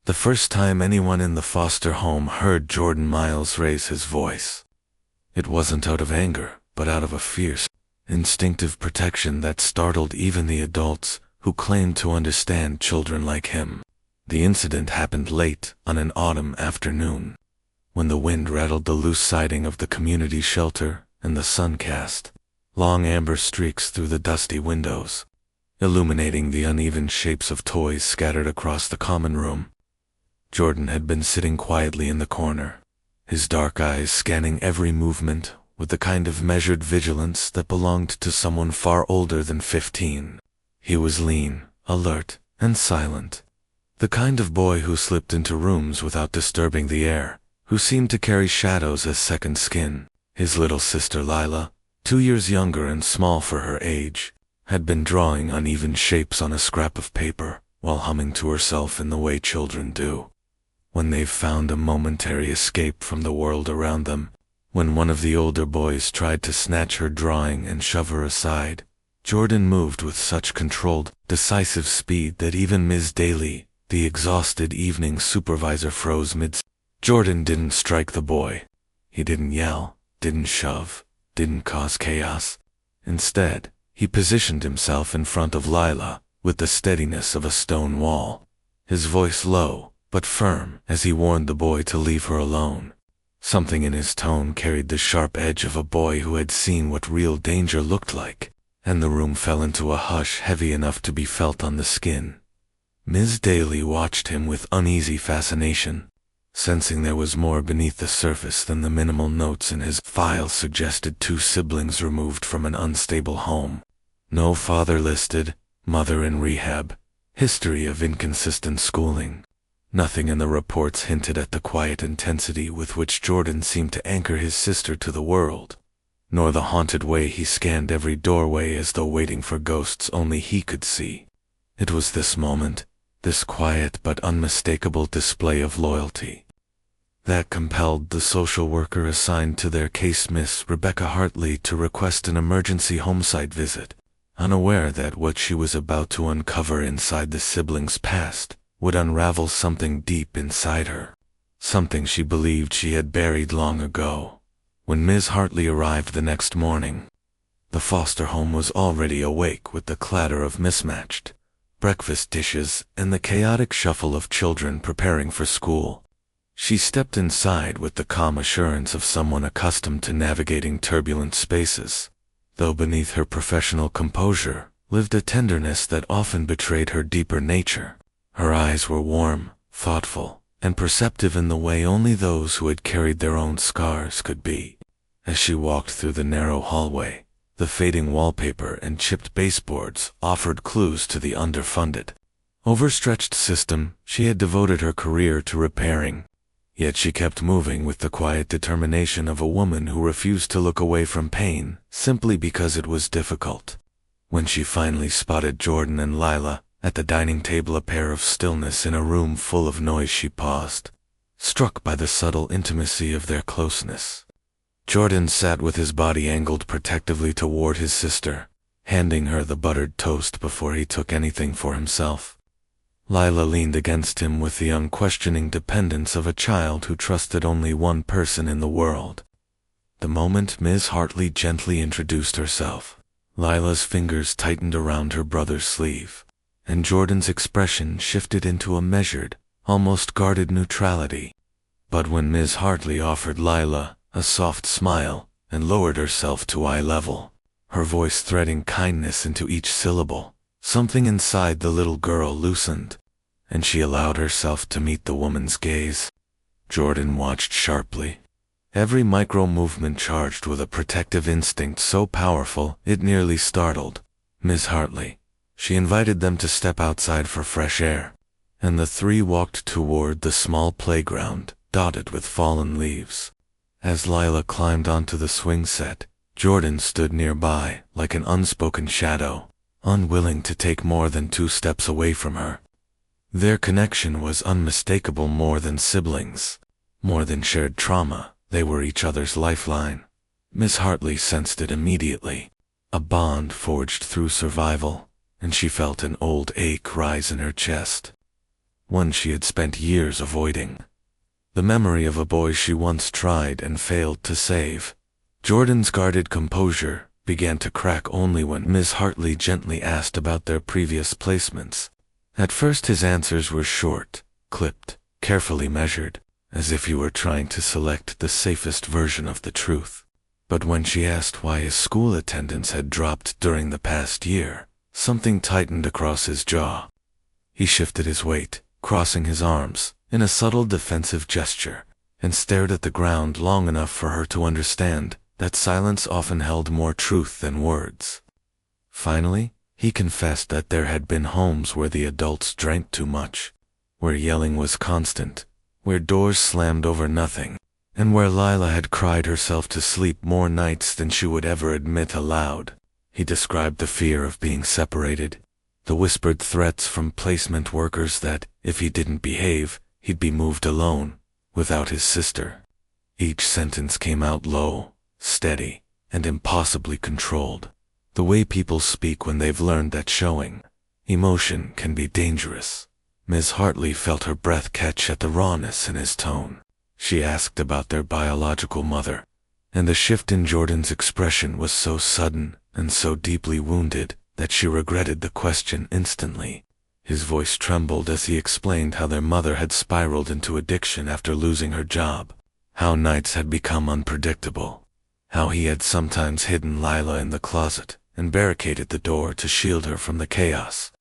The first time anyone in the foster home heard Jordan Miles raise his voice. It wasn't out of anger, but out of a fierce, instinctive protection that startled even the adults who claimed to understand children like him. The incident happened late on an autumn afternoon, when the wind rattled the loose siding of the community shelter and the sun cast long amber streaks through the dusty windows, illuminating the uneven shapes of toys scattered across the common room. Jordan had been sitting quietly in the corner, his dark eyes scanning every movement with the kind of measured vigilance that belonged to someone far older than 15. He was lean, alert, and silent. The kind of boy who slipped into rooms without disturbing the air, who seemed to carry shadows as second skin. His little sister Lila, 2 years younger and small for her age, had been drawing uneven shapes on a scrap of paper while humming to herself in the way children do. When they've found a momentary escape from the world around them, when one of the older boys tried to snatch her drawing and shove her aside, Jordan moved with such controlled, decisive speed that even Ms. Daly, the exhausted evening supervisor, froze mid. Jordan didn't strike the boy. He didn't yell, didn't shove, didn't cause chaos. Instead, he positioned himself in front of Lila with the steadiness of a stone wall, his voice low but firm as he warned the boy to leave her alone. Something in his tone carried the sharp edge of a boy who had seen what real danger looked like, and the room fell into a hush heavy enough to be felt on the skin. Ms. Daly watched him with uneasy fascination, sensing there was more beneath the surface than the minimal notes in his file suggested. 2 siblings removed from an unstable home. No father listed, mother in rehab, history of inconsistent schooling. Nothing in the reports hinted at the quiet intensity with which Jordan seemed to anchor his sister to the world, nor the haunted way he scanned every doorway as though waiting for ghosts only he could see. It was this moment, this quiet but unmistakable display of loyalty, that compelled the social worker assigned to their case, Miss Rebecca Hartley, to request an emergency homesite visit, unaware that what she was about to uncover inside the siblings' past would unravel something deep inside her, something she believed she had buried long ago. When Ms. Hartley arrived the next morning, the foster home was already awake with the clatter of mismatched breakfast dishes and the chaotic shuffle of children preparing for school. She stepped inside with the calm assurance of someone accustomed to navigating turbulent spaces, though beneath her professional composure lived a tenderness that often betrayed her deeper nature. Her eyes were warm, thoughtful, and perceptive in the way only those who had carried their own scars could be. As she walked through the narrow hallway, the fading wallpaper and chipped baseboards offered clues to the underfunded, overstretched system she had devoted her career to repairing. Yet she kept moving with the quiet determination of a woman who refused to look away from pain simply because it was difficult. When she finally spotted Jordan and Lila at the dining table, a pair of stillness in a room full of noise, she paused, struck by the subtle intimacy of their closeness. Jordan sat with his body angled protectively toward his sister, handing her the buttered toast before he took anything for himself. Lila leaned against him with the unquestioning dependence of a child who trusted only one person in the world. The moment Ms. Hartley gently introduced herself, Lila's fingers tightened around her brother's sleeve, and Jordan's expression shifted into a measured, almost guarded neutrality. But when Ms. Hartley offered Lila a soft smile and lowered herself to eye level, her voice threading kindness into each syllable, something inside the little girl loosened, and she allowed herself to meet the woman's gaze. Jordan watched sharply, every micro-movement charged with a protective instinct so powerful it nearly startled Ms. Hartley. She invited them to step outside for fresh air, and the 3 walked toward the small playground dotted with fallen leaves. As Lila climbed onto the swing set, Jordan stood nearby like an unspoken shadow, unwilling to take more than 2 steps away from her. Their connection was unmistakable. More than siblings, more than shared trauma, they were each other's lifeline. Miss Hartley sensed it immediately, a bond forged through survival, and she felt an old ache rise in her chest. one she had spent years avoiding. The memory of a boy she once tried and failed to save. Jordan's guarded composure began to crack only when Ms. Hartley gently asked about their previous placements. At first his answers were short, clipped, carefully measured, as if he were trying to select the safest version of the truth. But when she asked why his school attendance had dropped during the past year, something tightened across his jaw. He shifted his weight, crossing his arms, in a subtle defensive gesture, and stared at the ground long enough for her to understand that silence often held more truth than words. Finally, he confessed that there had been homes where the adults drank too much, where yelling was constant, where doors slammed over nothing, and where Lila had cried herself to sleep more nights than she would ever admit aloud. He described the fear of being separated, the whispered threats from placement workers that, if he didn't behave, he'd be moved alone, without his sister. Each sentence came out low, steady, and impossibly controlled. The way people speak when they've learned that showing emotion can be dangerous. Ms. Hartley felt her breath catch at the rawness in his tone. She asked about their biological mother, and the shift in Jordan's expression was so sudden and so deeply wounded that she regretted the question instantly. His voice trembled as he explained how their mother had spiraled into addiction after losing her job, how nights had become unpredictable, how he had sometimes hidden Lila in the closet and barricaded the door to shield her from the chaos.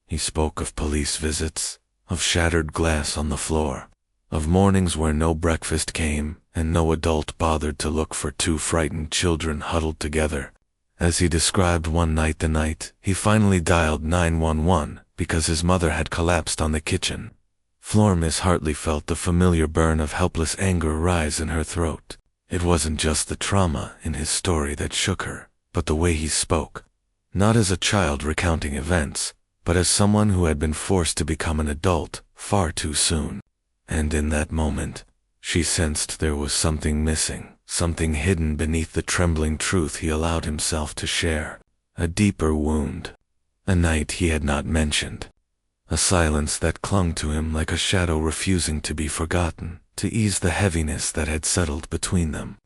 He spoke of police visits, of shattered glass on the floor, of mornings where no breakfast came and no adult bothered to look for two frightened children huddled together. As he described one night the night he finally dialed 911 because his mother had collapsed on the kitchen floor, Miss Hartley felt the familiar burn of helpless anger rise in her throat. It wasn't just the trauma in his story that shook her, but the way he spoke, not as a child recounting events, but as someone who had been forced to become an adult far too soon. And in that moment, she sensed there was something missing, something hidden beneath the trembling truth he allowed himself to share. A deeper wound. A night he had not mentioned. A silence that clung to him like a shadow refusing to be forgotten, to ease the heaviness that had settled between them.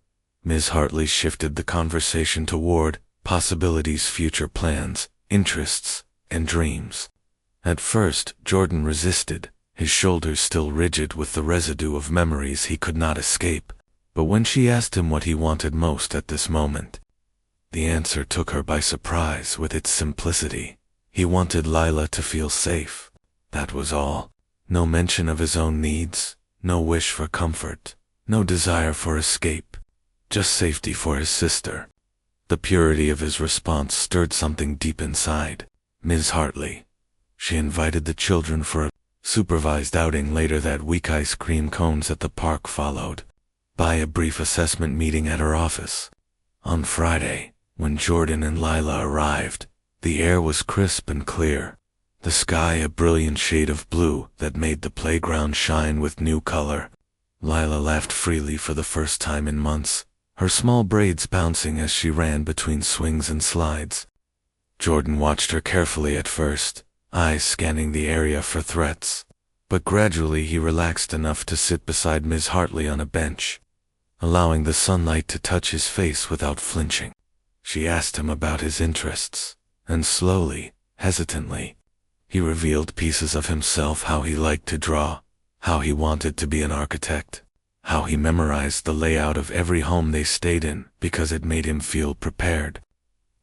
Ms. Hartley shifted the conversation toward possibilities, future plans, interests, and dreams. At first, Jordan resisted, his shoulders still rigid with the residue of memories he could not escape. But when she asked him what he wanted most at this moment, the answer took her by surprise with its simplicity. He wanted Lila to feel safe. That was all. No mention of his own needs, no wish for comfort, no desire for escape, just safety for his sister. The purity of his response stirred something deep inside. Ms. Hartley. She invited the children for a supervised outing later that week. Ice cream cones at the park followed by a brief assessment meeting at her office. On Friday, when Jordan and Lila arrived, the air was crisp and clear, the sky a brilliant shade of blue that made the playground shine with new color. Lila laughed freely for the first time in months, her small braids bouncing as she ran between swings and slides. Jordan watched her carefully at first, eyes scanning the area for threats, but gradually he relaxed enough to sit beside Ms. Hartley on a bench, allowing the sunlight to touch his face without flinching. She asked him about his interests, and slowly, hesitantly, he revealed pieces of himself: how he liked to draw, how he wanted to be an architect, how he memorized the layout of every home they stayed in because it made him feel prepared.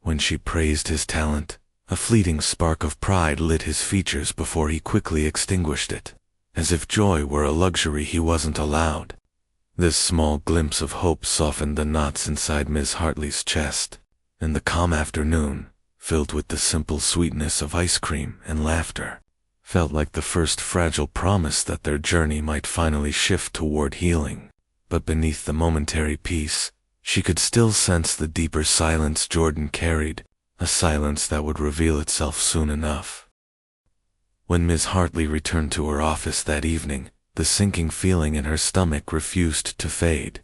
When she praised his talent, a fleeting spark of pride lit his features before he quickly extinguished it, as if joy were a luxury he wasn't allowed. This small glimpse of hope softened the knots inside Ms. Hartley's chest, and the calm afternoon, filled with the simple sweetness of ice cream and laughter, felt like the first fragile promise that their journey might finally shift toward healing. But beneath the momentary peace, she could still sense the deeper silence Jordan carried, a silence that would reveal itself soon enough. When Ms. Hartley returned to her office that evening, the sinking feeling in her stomach refused to fade.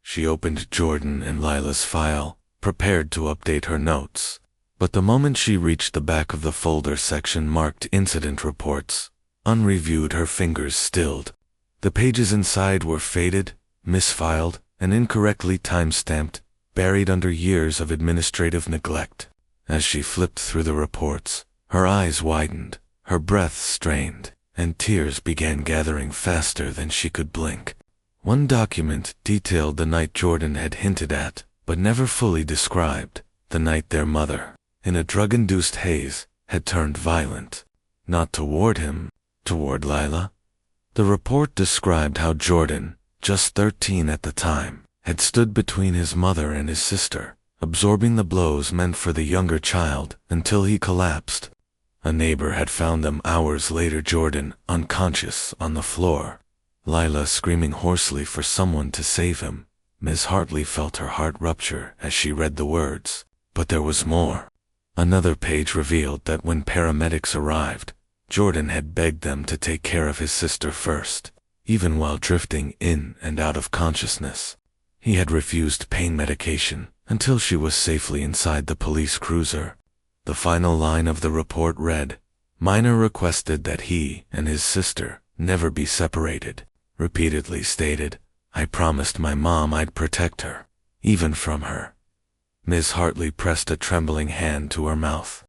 She opened Jordan and Lila's file, prepared to update her notes. But the moment she reached the back of the folder section marked incident reports, Unreviewed, her fingers stilled. The pages inside were faded, misfiled, and incorrectly time-stamped, buried under years of administrative neglect. As she flipped through the reports, her eyes widened, her breath strained, and tears began gathering faster than she could blink. One document detailed the night Jordan had hinted at, but never fully described, the night their mother, in a drug-induced haze, had turned violent. Not toward him, toward Lila. The report described how Jordan, just 13 at the time, had stood between his mother and his sister, absorbing the blows meant for the younger child until he collapsed. A neighbor had found them hours later, Jordan unconscious on the floor, Lila screaming hoarsely for someone to save him. Ms. Hartley felt her heart rupture as she read the words. But there was more. Another page revealed that when paramedics arrived, Jordan had begged them to take care of his sister first, even while drifting in and out of consciousness. He had refused pain medication until she was safely inside the police cruiser. The final line of the report read, "Minor requested that he and his sister never be separated. Repeatedly stated, I promised my mom I'd protect her, even from her." Ms. Hartley pressed a trembling hand to her mouth.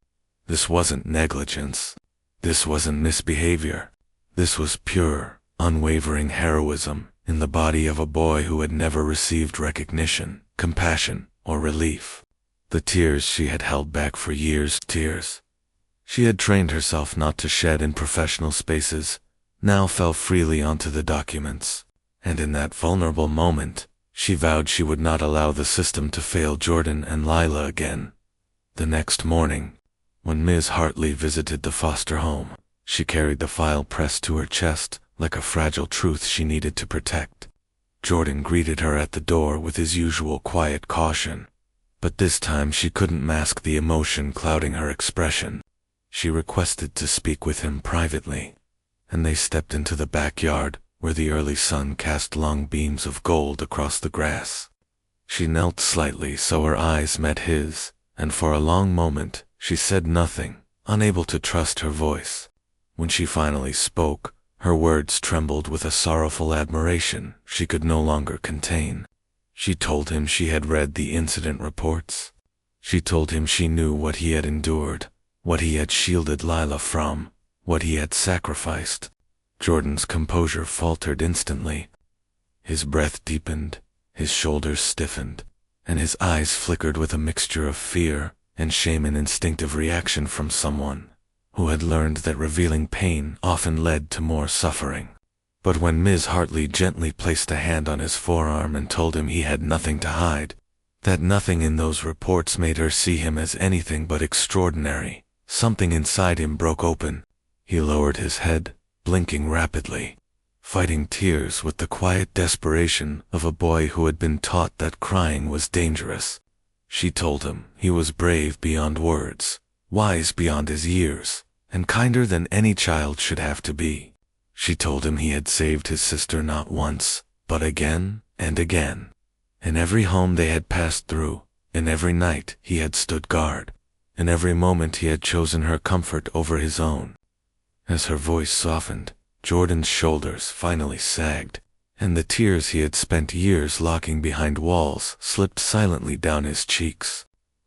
This wasn't negligence. This wasn't misbehavior. This was pure, unwavering heroism in the body of a boy who had never received recognition, compassion, or relief. The tears she had held back for years, tears she had trained herself not to shed in professional spaces, now fell freely onto the documents. And in that vulnerable moment, she vowed she would not allow the system to fail Jordan and Lila again. The next morning, when Ms. Hartley visited the foster home, she carried the file pressed to her chest like a fragile truth she needed to protect. Jordan greeted her at the door with his usual quiet caution, but this time she couldn't mask the emotion clouding her expression. She requested to speak with him privately, and they stepped into the backyard where the early sun cast long beams of gold across the grass. She knelt slightly so her eyes met his, and for a long moment she said nothing, unable to trust her voice. When she finally spoke, her words trembled with a sorrowful admiration she could no longer contain. She told him she had read the incident reports. She told him she knew what he had endured, what he had shielded Lila from, what he had sacrificed. Jordan's composure faltered instantly. His breath deepened, his shoulders stiffened, and his eyes flickered with a mixture of fear and shame, an instinctive reaction from someone who had learned that revealing pain often led to more suffering. But when Ms. Hartley gently placed a hand on his forearm and told him he had nothing to hide, that nothing in those reports made her see him as anything but extraordinary, something inside him broke open. He lowered his head, blinking rapidly, fighting tears with the quiet desperation of a boy who had been taught that crying was dangerous. She told him he was brave beyond words, wise beyond his years, and kinder than any child should have to be. She told him he had saved his sister not once, but again and again. In every home they had passed through, in every night he had stood guard, in every moment he had chosen her comfort over his own. As her voice softened, Jordan's shoulders finally sagged, and the tears he had spent years locking behind walls slipped silently down his cheeks.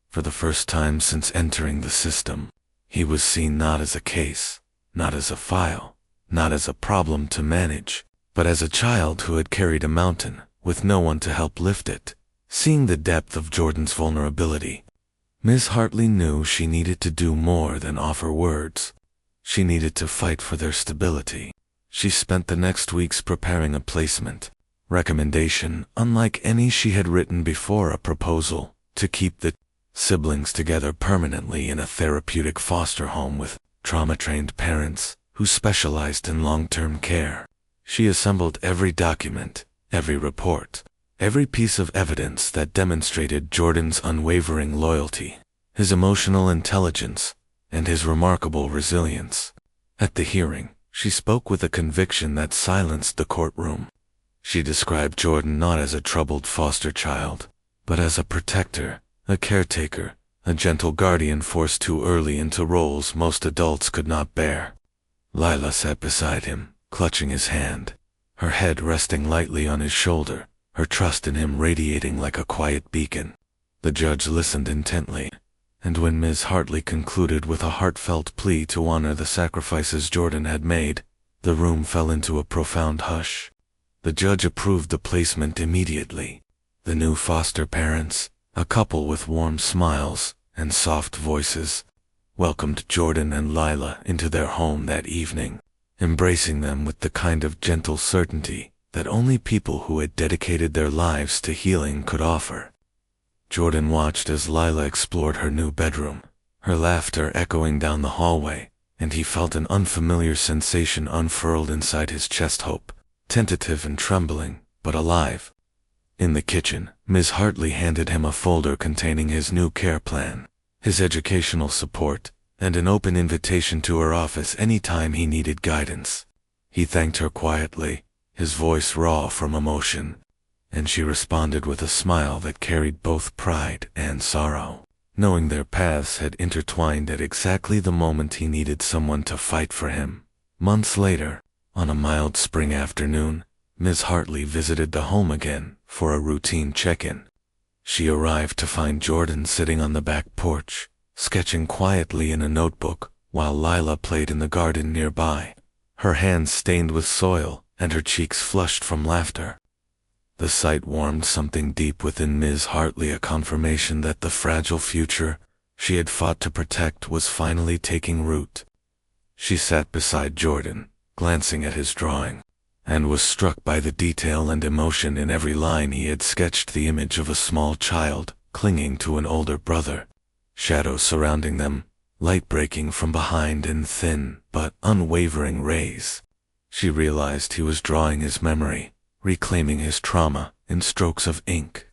For the first time since entering the system, he was seen not as a case, not as a file, not as a problem to manage, but as a child who had carried a mountain with no one to help lift it. Seeing the depth of Jordan's vulnerability, Ms. Hartley knew she needed to do more than offer words. She needed to fight for their stability. She spent the next weeks preparing a placement recommendation unlike any she had written before, a proposal to keep the siblings together permanently in a therapeutic foster home with trauma-trained parents who specialized in long-term care. She assembled every document, every report, every piece of evidence that demonstrated Jordan's unwavering loyalty, his emotional intelligence, and his remarkable resilience. At the hearing, she spoke with a conviction that silenced the courtroom. She described Jordan not as a troubled foster child, but as a protector, a caretaker, a gentle guardian forced too early into roles most adults could not bear. Lila sat beside him, clutching his hand, her head resting lightly on his shoulder, her trust in him radiating like a quiet beacon. The judge listened intently, and when Ms. Hartley concluded with a heartfelt plea to honor the sacrifices Jordan had made, the room fell into a profound hush. The judge approved the placement immediately. The new foster parents, a couple with warm smiles and soft voices, welcomed Jordan and Lila into their home that evening, embracing them with the kind of gentle certainty that only people who had dedicated their lives to healing could offer. Jordan watched as Lila explored her new bedroom, her laughter echoing down the hallway, and he felt an unfamiliar sensation unfurled inside his chest. Hope, tentative and trembling, but alive. In the kitchen, Ms. Hartley handed him a folder containing his new care plan, his educational support, and an open invitation to her office any time he needed guidance. He thanked her quietly, his voice raw from emotion, and she responded with a smile that carried both pride and sorrow, knowing their paths had intertwined at exactly the moment he needed someone to fight for him. Months later, on a mild spring afternoon, Ms. Hartley visited the home again for a routine check-in. She arrived to find Jordan sitting on the back porch, sketching quietly in a notebook while Lila played in the garden nearby, her hands stained with soil and her cheeks flushed from laughter. The sight warmed something deep within Ms. Hartley, a confirmation that the fragile future she had fought to protect was finally taking root. She sat beside Jordan, glancing at his drawing, and was struck by the detail and emotion in every line. He had sketched the image of a small child clinging to an older brother, shadows surrounding them, light breaking from behind in thin but unwavering rays. She realized he was drawing his memory, reclaiming his trauma in strokes of ink.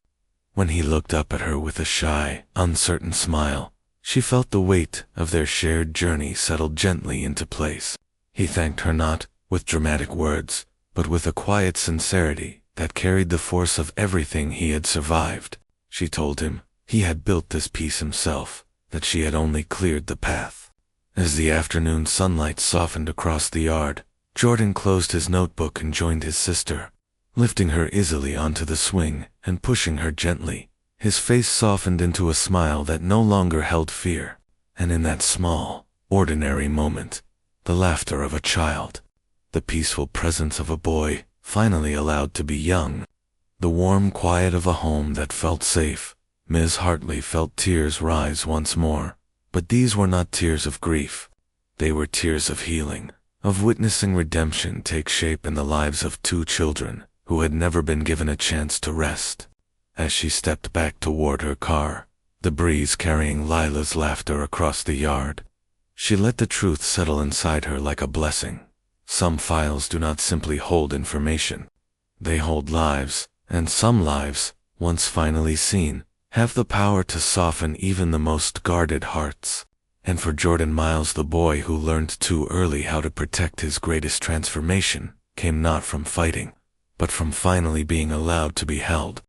When he looked up at her with a shy, uncertain smile, she felt the weight of their shared journey settle gently into place. He thanked her not with dramatic words, but with a quiet sincerity that carried the force of everything he had survived. She told him he had built this peace himself, that she had only cleared the path. As the afternoon sunlight softened across the yard, Jordan closed his notebook and joined his sister, lifting her easily onto the swing and pushing her gently. His face softened into a smile that no longer held fear, and in that small, ordinary moment, the laughter of a child, the peaceful presence of a boy finally allowed to be young, the warm quiet of a home that felt safe. Ms. Hartley felt tears rise once more, but these were not tears of grief. They were tears of healing, of witnessing redemption take shape in the lives of two children who had never been given a chance to rest. As she stepped back toward her car, the breeze carrying Lila's laughter across the yard, she let the truth settle inside her like a blessing. Some files do not simply hold information. They hold lives, and some lives, once finally seen, have the power to soften even the most guarded hearts. And for Jordan Miles, the boy who learned too early how to protect, his greatest transformation came not from fighting, but from finally being allowed to be held.